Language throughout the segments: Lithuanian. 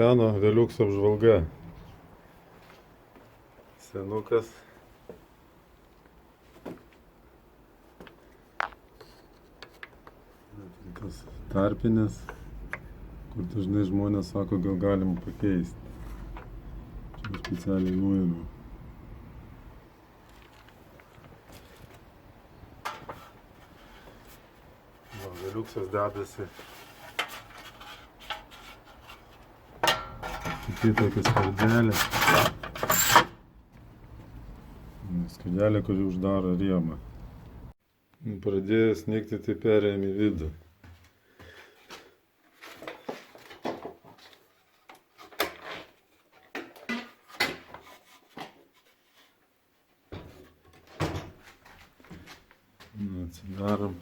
Seno Veliukso apžvalga. Senukas. Tas tarpinis, kur dažnai žmonės sako, gal galim pakeisti. Čia specialiai nuėmiau. Veliuksas dedasi į tokią skardelę. Skardelė, kuri uždaro rėmą. Pradėjęs snigti, tai perėjom į vidų. Atsidarom.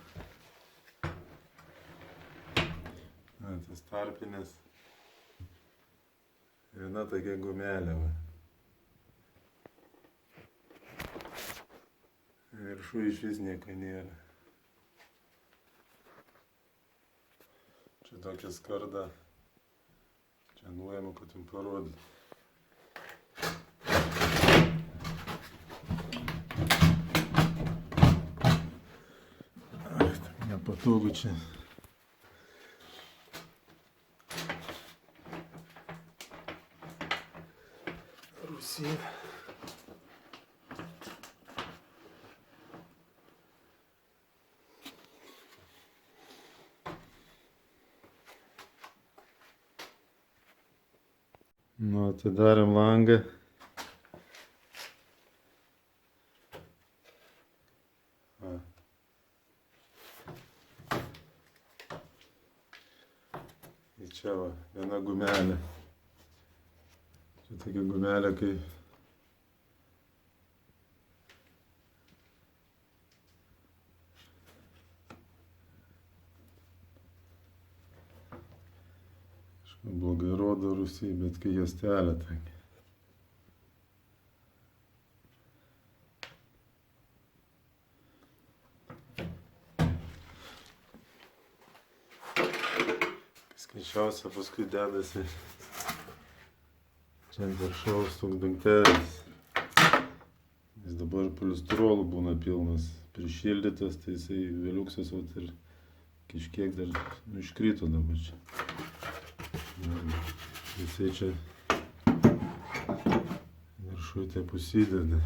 Tas tarpinis. Viena tokia gumelė. Viršų iš vis nieko nėra. Čia tokia skarda. Čia nuėmiau, kad jums parodyt. Nepatogu čia. Rusija. Nu, atidarėm langą. Ir čia va, viena gumelė. Čia tokia gumelė, kai blogai rodo Rusijai, bet kai juostelė tokia. Kas keisčiausia, paskui dedasi čia ant viršaus toks dangtelis. Jis dabar polistrolų būna pilnas, prišildytas, tai jisai Veliuksas ir kažkiek dar iškrito dabar čia. Jisai čia viršui taip užsideda.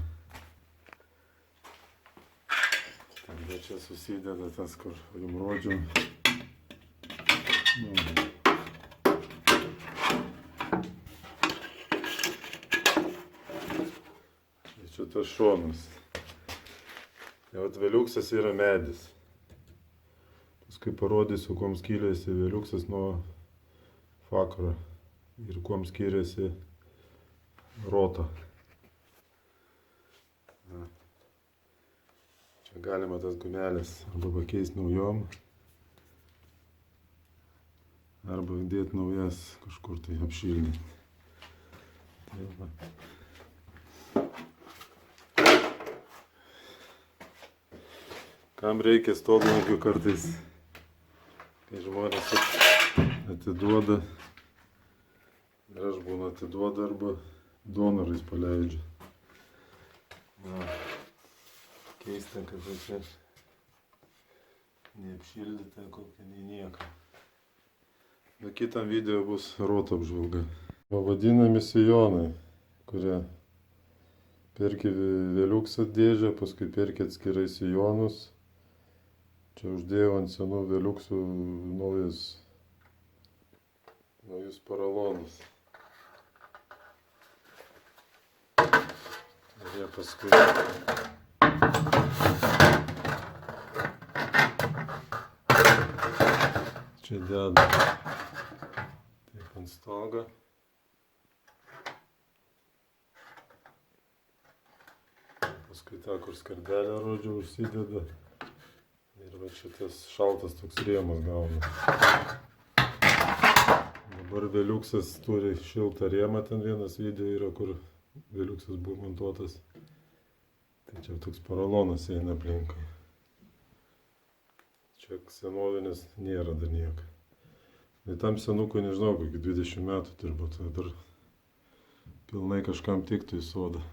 Tada čia susideda tas, kur jums rodžiau. Čia tas šonas. Tai vat Veliuksas yra medis. Paskui parodysiu, kuom skiriasi Veliuksas nuo fakro ir kuom skiriasi rota. Čia galima tas gumelės arba pakeisti naujom, arba dėti naujas kažkur tai apšildyti. Tai va. Kam reikia stoglankių kartais, kai žmonės atiduoda, ir aš būna atiduoda arba donorais paleidžia. Keista, kad čia neapšildyta kokia nei nieko. Bet kitam video bus roto apžvalga. Vadinami sijonai, kurie perki Veliukso dėžę, paskui perki atskirai sijonus. Čia uždėjau ant senų Veliuksų naujus poralonus. Ir jie paskui čia deda taip ant stogo. Paskui tą, kur skardelę rodžiau, užsideda. Ir va čia tas šaltas toks rėmas gauna. Dabar Veliuksas turi šiltą rėmą, ten vienas video yra, kur Veliuksas buvo montuotas. Tai čia toks poralonas eina aplinkui. Čia senovinis nėra dar nieko. Tai tam senukui nežinau, kokį 20 metų turbūt, dar pilnai kažkam tiktų į sodą.